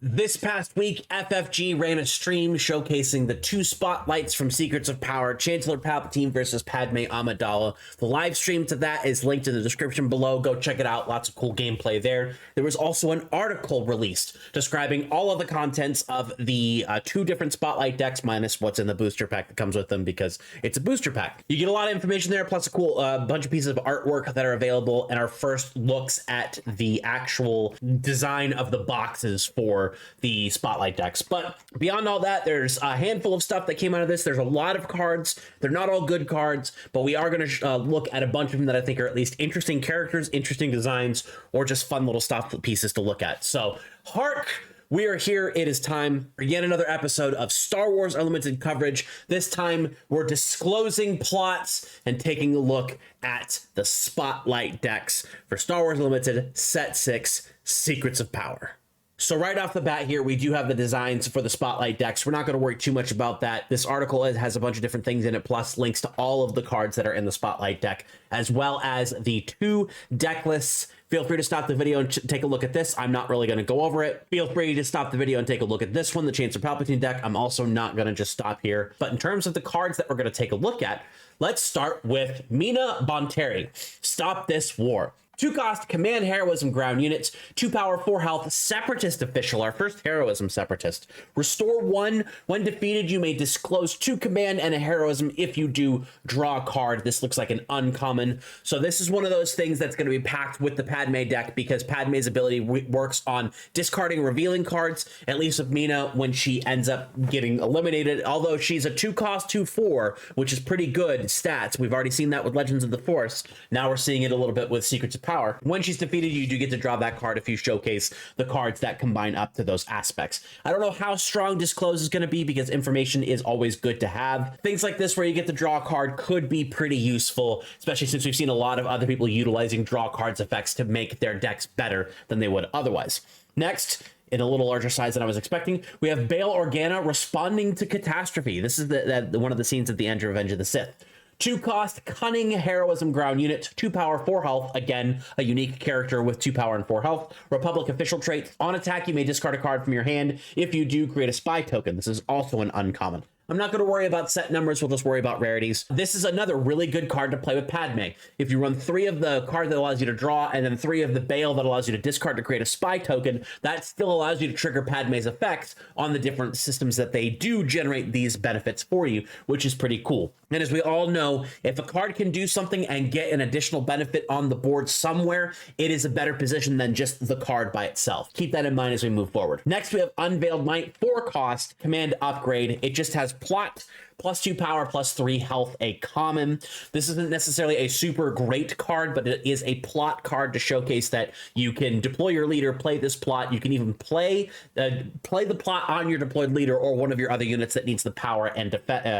This past week, FFG ran a stream showcasing the 2 spotlights from Secrets of Power, Chancellor Palpatine versus Padme Amidala. The live stream to that is linked in the description below. Go check it out. Lots of cool gameplay there. There was also an article released describing all of the contents of the 2 different spotlight decks, minus what's in the booster pack that comes with them because it's a booster pack. You get a lot of information there, plus a cool bunch of pieces of artwork that are available, and our first looks at the actual design of the boxes for the spotlight decks. But beyond all that, there's a handful of stuff that came out of this. There's a lot of cards. They're not all good cards, but we are going to look at a bunch of them that I think are at least interesting characters, interesting designs, or just fun little stuff pieces to look at. So HARK, we are here. It is time for yet another episode of Star Wars Unlimited coverage. This time we're disclosing plots and taking a look at the spotlight decks for Star Wars Unlimited Set 6 Secrets of Power. So right off the bat here, we do have the designs for the spotlight decks. We're not going to worry too much about that. This article has a bunch of different things in it, plus links to all of the cards that are in the spotlight deck, as well as the 2 deck lists. Feel free to stop the video and take a look at this. I'm not really going to go over it. Feel free to stop the video and take a look at this one, the Chancellor Palpatine deck. I'm also not going to just stop here. But in terms of the cards that we're going to take a look at, let's start with Mina Bonteri. Stop This War. 2 cost, command heroism ground units, 2 power, 4 health, separatist official, our first heroism separatist. Restore 1. When defeated, you may disclose 2 command and a heroism. If you do, draw a card. This looks like an uncommon. So this is one of those things that's going to be packed with the Padme deck because Padme's ability works on discarding revealing cards, at least with Mina when she ends up getting eliminated. Although she's a 2 cost, 2/4, which is pretty good stats. We've already seen that with Legends of the Force. Now we're seeing it a little bit with Secrets of Power. When she's defeated, you do get to draw that card if you showcase the cards that combine up to those aspects. I don't know how strong Disclose is going to be because information is always good to have. Things like this where you get to draw a card could be pretty useful, especially since we've seen a lot of other people utilizing draw cards effects to make their decks better than they would otherwise. Next, in a little larger size than I was expecting, we have Bail Organa responding to catastrophe. This is one of the scenes at the end of Revenge of the Sith. 2 cost, cunning heroism ground unit, 2 power, 4 health. Again, a unique character with 2 power and 4 health. Republic official trait. On attack, you may discard a card from your hand. If you do, create a spy token. This is also an uncommon. I'm not going to worry about set numbers. We'll just worry about rarities. This is another really good card to play with Padme. If you run 3 of the card that allows you to draw and then 3 of the bail that allows you to discard to create a spy token, that still allows you to trigger Padme's effects on the different systems that they do generate these benefits for you, which is pretty cool. And as we all know, if a card can do something and get an additional benefit on the board somewhere, it is a better position than just the card by itself. Keep that in mind as we move forward. Next, we have Unveiled Knight, 4 cost, command upgrade. It just has plot, plus 2 power, plus 3 health, a common. This isn't necessarily a super great card, but it is a plot card to showcase that you can deploy your leader, play this plot. You can even play the plot on your deployed leader or one of your other units that needs the power and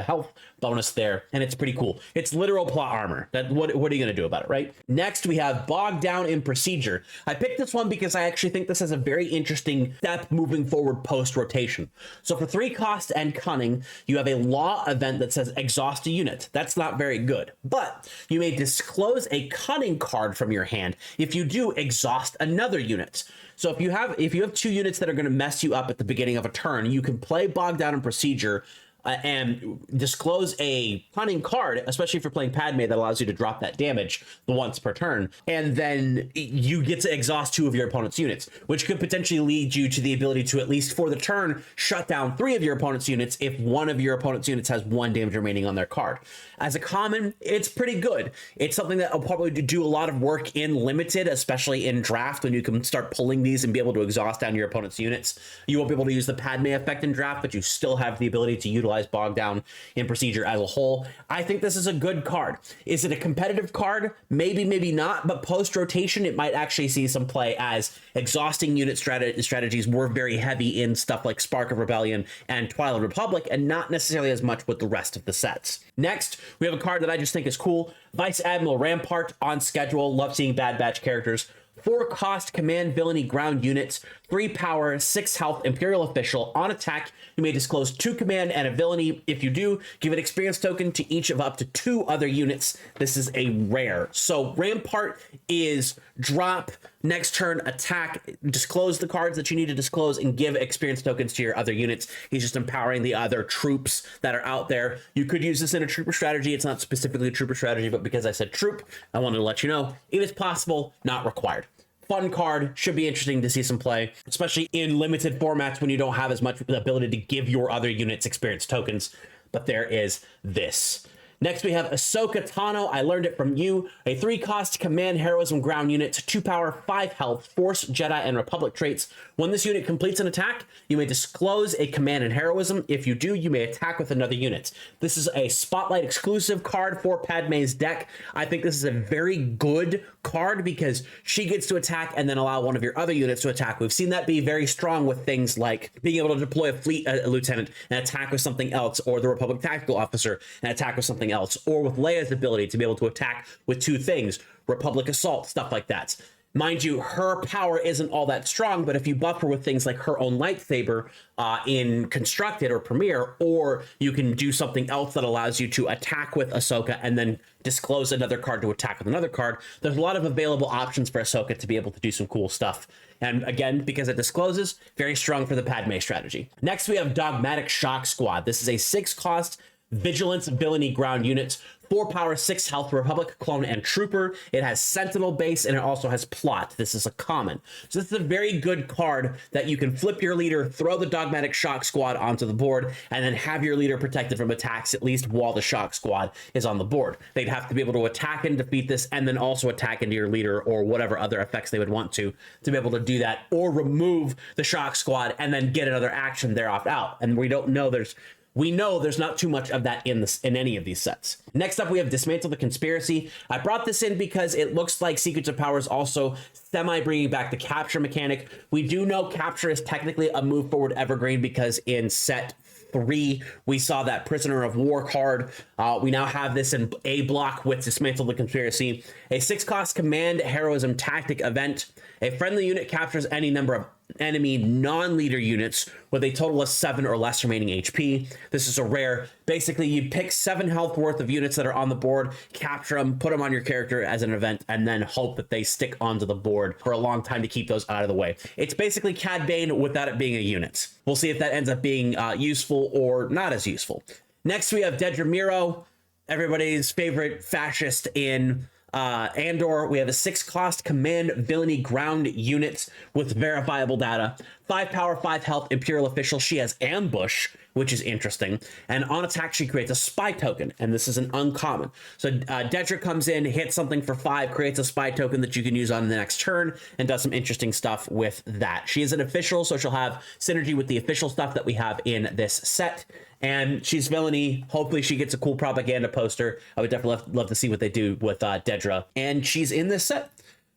health bonus there, and it's pretty cool. It's literal plot armor. What are you going to do about it, right? Next, we have Bogged Down in Procedure. I picked this one because I actually think this has a very interesting step moving forward post-rotation. So for 3 cost and cunning, you have a law event that says exhaust a unit. That's not very good, but you may disclose a cunning card from your hand. If you do, exhaust another unit. So if you have 2 units that are going to mess you up at the beginning of a turn, you can play Bogged Down in Procedure and disclose a cunning card, especially if you're playing Padme, that allows you to drop that damage once per turn. And then you get to exhaust 2 of your opponent's units, which could potentially lead you to the ability to, at least for the turn, shut down 3 of your opponent's units if one of your opponent's units has 1 damage remaining on their card. As a common, it's pretty good. It's something that will probably do a lot of work in Limited, especially in Draft, when you can start pulling these and be able to exhaust down your opponent's units. You won't be able to use the Padme effect in Draft, but you still have the ability to utilize Bogged Down in Procedure as a whole. I think this is a good card. Is it a competitive card? Maybe, maybe not, but post-rotation, it might actually see some play, as exhausting unit strategies were very heavy in stuff like Spark of Rebellion and Twilight Republic, and not necessarily as much with the rest of the sets. Next, we have a card that I just think is cool. Vice Admiral Rampart on schedule. Love seeing Bad Batch characters. 4-cost command villainy ground units, 3 power, 6 health Imperial official. On attack, you may disclose 2 command and a villainy. If you do, give an experience token to each of up to 2 other units. This is a rare. So Rampart is drop, next turn attack, disclose the cards that you need to disclose, and give experience tokens to your other units. He's just empowering the other troops that are out there. You could use this in a trooper strategy. It's not specifically a trooper strategy, but because I said troop, I wanted to let you know it is possible, not required. Fun card, should be interesting to see some play, especially in limited formats when you don't have as much ability to give your other units experience tokens. But there is this. Next, we have Ahsoka Tano. I learned it from you. A 3-cost command heroism ground unit, 2 power, 5 health, Force, Jedi, and Republic traits. When this unit completes an attack, you may disclose a command and heroism. If you do, you may attack with another unit. This is a Spotlight exclusive card for Padme's deck. I think this is a very good card because she gets to attack and then allow one of your other units to attack. We've seen that be very strong with things like being able to deploy a fleet lieutenant and attack with something else, or the Republic tactical officer and attack with something else, or with Leia's ability to be able to attack with 2 things, Republic assault, stuff like that. Mind you, her power isn't all that strong, but if you buff her with things like her own lightsaber in Constructed or Premiere, or you can do something else that allows you to attack with Ahsoka and then disclose another card to attack with another card, there's a lot of available options for Ahsoka to be able to do some cool stuff. And again, because it discloses, very strong for the Padme strategy. Next, we have Dogmatic Shock Squad. This is a 6-cost Vigilance villainy ground units, 4 power, 6 health, Republic, clone, and trooper. It has Sentinel base, and it also has plot. This is a common. So this is a very good card that you can flip your leader, throw the Dogmatic Shock Squad onto the board, and then have your leader protected from attacks, at least while the Shock Squad is on the board. They'd have to be able to attack and defeat this, and then also attack into your leader, or whatever other effects they would want to be able to do that, or remove the Shock Squad, and then get another action thereof out. And we know there's not too much of that in any of these sets. Next up, we have Dismantle the Conspiracy. I brought this in because it looks like Secrets of Power is also bringing back the capture mechanic. We do know capture is technically a move forward evergreen because in set 3 we saw that Prisoner of War card. We now have this in A block with Dismantle the Conspiracy. A 6-cost command heroism tactic event. A friendly unit captures any number of enemy non-leader units with a total of 7 or less remaining HP. This is a rare. Basically, you pick 7 health worth of units that are on the board, capture them, put them on your character as an event, and then hope that they stick onto the board for a long time to keep those out of the way. It's basically Cad Bane without it being a unit. We'll see if that ends up being useful or not as useful. Next, we have Dedra Meero, everybody's favorite fascist in Andor. We have a 6-cost command villainy ground unit with verifiable data, 5 power, 5 health Imperial official. She has ambush, which is interesting, and on attack she creates a spy token, and this is an uncommon. So Dedra comes in, hits something for 5, creates a spy token that you can use on the next turn, and does some interesting stuff with that. She is an official, so she'll have synergy with the official stuff that we have in this set. And she's villainy. Hopefully she gets a cool propaganda poster. I would definitely love to see what they do with Dedra. And she's in this set.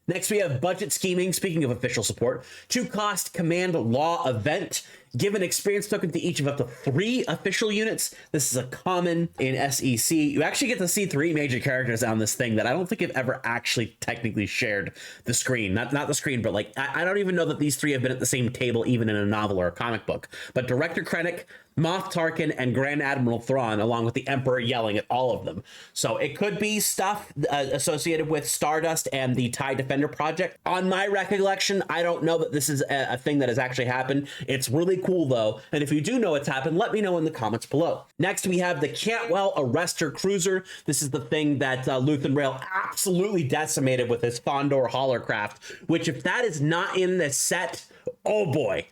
Next, we have Budget Scheming. Speaking of official support, 2-cost command law event. Give an experience token to each of up to 3 official units. This is a common in SEC. You actually get to see 3 major characters on this thing that I don't think have ever actually technically shared the screen. Not the screen, but like, I don't even know that these 3 have been at the same table, even in a novel or a comic book. But Director Krennic, Moff Tarkin, and Grand Admiral Thrawn, along with the Emperor yelling at all of them. So it could be stuff associated with Stardust and the TIE Defender project. On my recollection, I don't know that this is a thing that has actually happened. It's really cool though, and if you do know it's happened, let me know in the comments below. Next, we have the Cantwell Arrestor Cruiser. This is the thing that Luthen Rail absolutely decimated with his Fondor Hollercraft, which if that is not in this set, oh boy.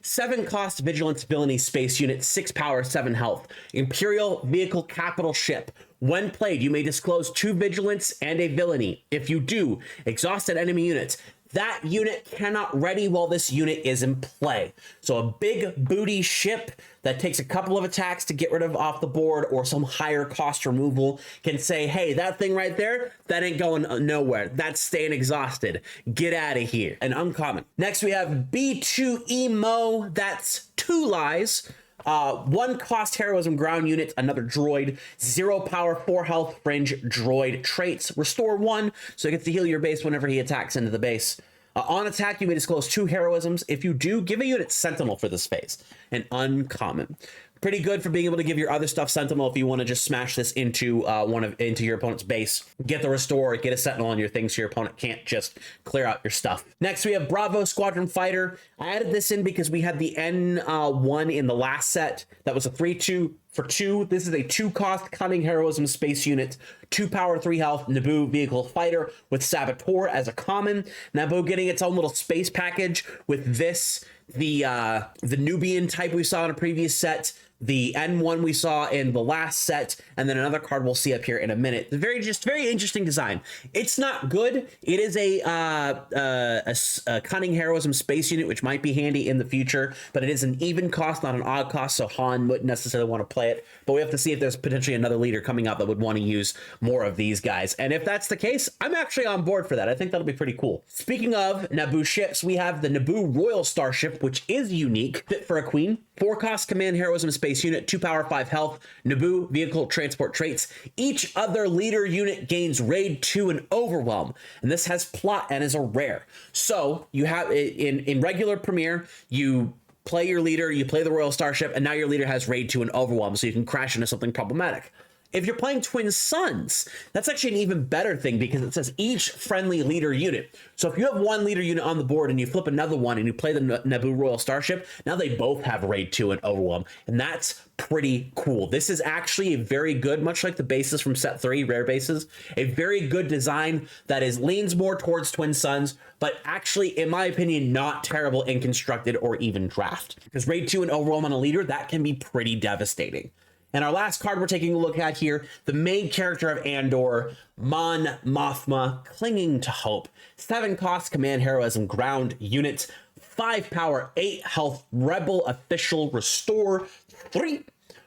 7-cost Vigilance Villainy Space Unit, 6 power, 7 health. Imperial Vehicle Capital Ship. When played, you may disclose 2 Vigilance and a Villainy. If you do, exhausted enemy units. That unit cannot ready while this unit is in play. So a big booty ship that takes a couple of attacks to get rid of off the board or some higher cost removal can say, hey, that thing right there, that ain't going nowhere. That's staying exhausted. Get out of here. An uncommon. Next, we have B2 Emo. That's 2 lies. 1 cost heroism ground unit, another droid, 0 power, 4 health, fringe droid traits, restore 1, so it gets to heal your base whenever he attacks into the base. On attack, you may disclose 2 heroisms. If you do, give a unit Sentinel for this phase, an uncommon. Pretty good for being able to give your other stuff Sentinel if you want to just smash this into into your opponent's base. Get the restore, get a Sentinel on your things so your opponent can't just clear out your stuff. Next, we have Bravo Squadron Fighter. I added this in because we had the N1 in the last set. That was a 3-2 for 2. This is a 2 cost Cunning Heroism Space Unit, 2 power, 3 health, Naboo Vehicle Fighter with Saboteur as a common. Naboo getting its own little space package with this, the Nubian type we saw in a previous set, the N1 we saw in the last set, and then another card we'll see up here in a minute. Very interesting design. It's not good. It is a Cunning Heroism Space Unit, which might be handy in the future, but it is an even cost, not an odd cost, so Han wouldn't necessarily want to play it. But we have to see if there's potentially another leader coming up that would want to use more of these guys. And if that's the case, I'm actually on board for that. I think that'll be pretty cool. Speaking of Naboo ships, we have the Naboo Royal Starship, which is unique, fit for a queen. 4 cost Command Heroism Space Unit, 2 power, 5 health, Naboo Vehicle Transport traits. Each other leader unit gains Raid 2 and Overwhelm, and this has plot and is a rare. So you have in regular Premiere, you play your leader, you play the Royal Starship, and now your leader has Raid 2 and Overwhelm, so you can crash into something problematic. If you're playing Twin Suns, that's actually an even better thing because it says each friendly leader unit. So if you have 1 leader unit on the board and you flip another one and you play the Naboo Royal Starship, now they both have Raid 2 and Overwhelm, and that's pretty cool. This is actually a very good, much like the bases from set 3, rare bases, a very good design that leans more towards Twin Suns, but actually, in my opinion, not terrible in constructed or even draft. Because Raid 2 and Overwhelm on a leader, that can be pretty devastating. And our last card we're taking a look at here, the main character of Andor, Mon Mothma, Clinging to Hope. 7 cost Command Heroism Ground Unit, 5 power, 8 health, Rebel Official, Restore 3.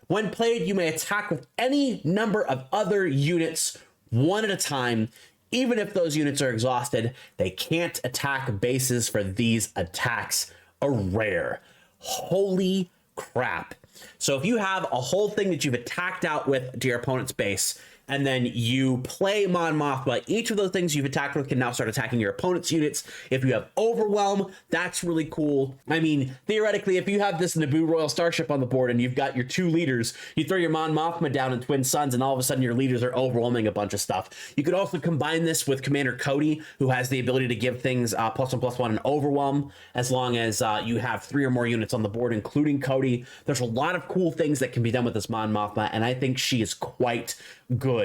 When played, you may attack with any number of other units, 1 at a time. Even if those units are exhausted, they can't attack bases for these attacks. A rare. Holy crap. So if you have a whole thing that you've attacked out with to your opponent's base, and then you play Mon Mothma, each of those things you've attacked with can now start attacking your opponent's units. If you have Overwhelm, that's really cool. I mean, theoretically, if you have this Naboo Royal Starship on the board and you've got your 2 leaders, you throw your Mon Mothma down in Twin Suns, and all of a sudden your leaders are overwhelming a bunch of stuff. You could also combine this with Commander Cody, who has the ability to give things +1/+1 and Overwhelm, as long as you have 3 or more units on the board, including Cody. There's a lot of cool things that can be done with this Mon Mothma, and I think she is quite good.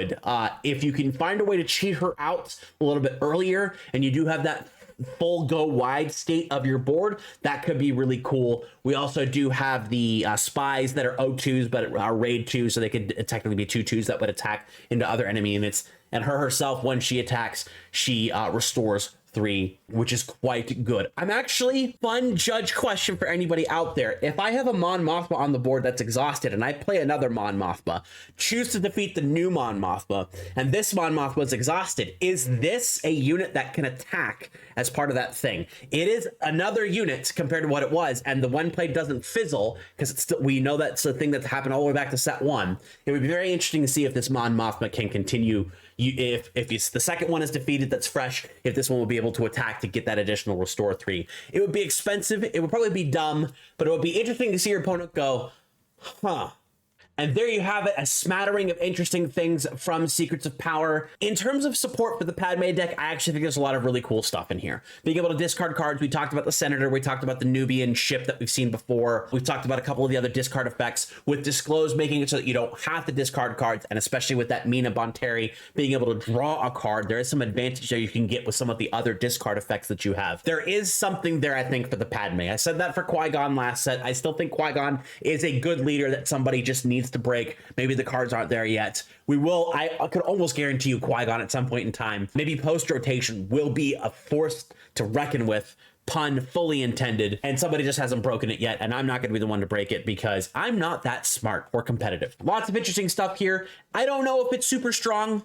If you can find a way to cheat her out a little bit earlier, and you do have that full go wide state of your board, that could be really cool. We also do have the spies that are O2s but are Raid 2, so they could technically be 2/2s that would attack into other enemy units. And her herself, when she attacks, she restores 3, which is quite good. I'm actually, fun judge question for anybody out there. If I have a Mon Mothma on the board that's exhausted and I play another Mon Mothma, choose to defeat the new Mon Mothma, and this Mon Mothma is exhausted, is this a unit that can attack as part of that thing? It is another unit compared to what it was, and the one play doesn't fizzle because it's still, we know that's a thing that's happened all the way back to set 1. It would be very interesting to see if this Mon Mothma can continue. If it's the second one is defeated, that's fresh. If this one will be able to attack to get that additional restore 3, it would be expensive. It would probably be dumb, but it would be interesting to see your opponent go, huh. And there you have it, a smattering of interesting things from Secrets of Power. In terms of support for the Padme deck, I actually think there's a lot of really cool stuff in here. Being able to discard cards, we talked about the Senator, we talked about the Nubian ship that we've seen before. We've talked about a couple of the other discard effects, with Disclose making it so that you don't have to discard cards, and especially with that Mina Bonteri being able to draw a card, there is some advantage there you can get with some of the other discard effects that you have. There is something there, I think, for the Padme. I said that for Qui-Gon last set. I still think Qui-Gon is a good leader that somebody just needs to break. Maybe the cards aren't there yet. I could almost guarantee you Qui-Gon at some point in time, maybe post-rotation, will be a force to reckon with, pun fully intended, and somebody just hasn't broken it yet, and I'm not going to be the one to break it because I'm not that smart or competitive. Lots of interesting stuff here. I don't know if it's super strong,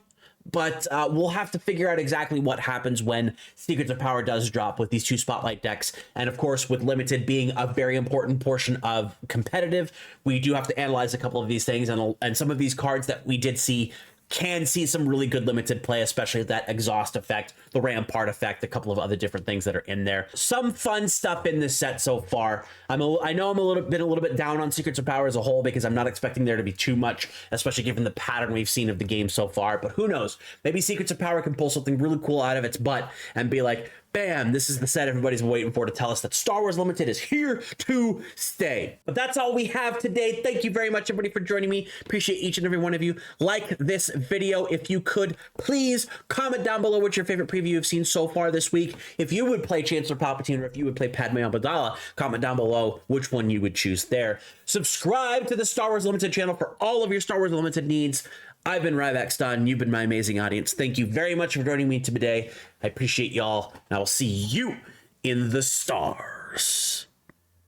but we'll have to figure out exactly what happens when Secrets of Power does drop with these 2 Spotlight decks. And of course, with Limited being a very important portion of competitive, we do have to analyze a couple of these things, and some of these cards that we did see can see some really good Limited play, especially that exhaust effect, the Rampart effect, a couple of other different things that are in there. Some fun stuff in this set so far. I know I'm a little bit down on Secrets of Power as a whole because I'm not expecting there to be too much, especially given the pattern we've seen of the game so far. But who knows? Maybe Secrets of Power can pull something really cool out of its butt and be like, bam, this is the set everybody's waiting for to tell us that Star Wars Limited is here to stay. But that's all we have today. Thank you very much, everybody, for joining me. Appreciate each and every one of you. Like this video. If you could, please comment down below what your favorite preview you've seen so far this week. If you would play Chancellor Palpatine or if you would play Padme Amidala, comment down below which one you would choose there. Subscribe to the Star Wars Limited channel for all of your Star Wars Limited needs. I've been RybackStun. You've been my amazing audience. Thank you very much for joining me today. I appreciate y'all, and I will see you in the stars.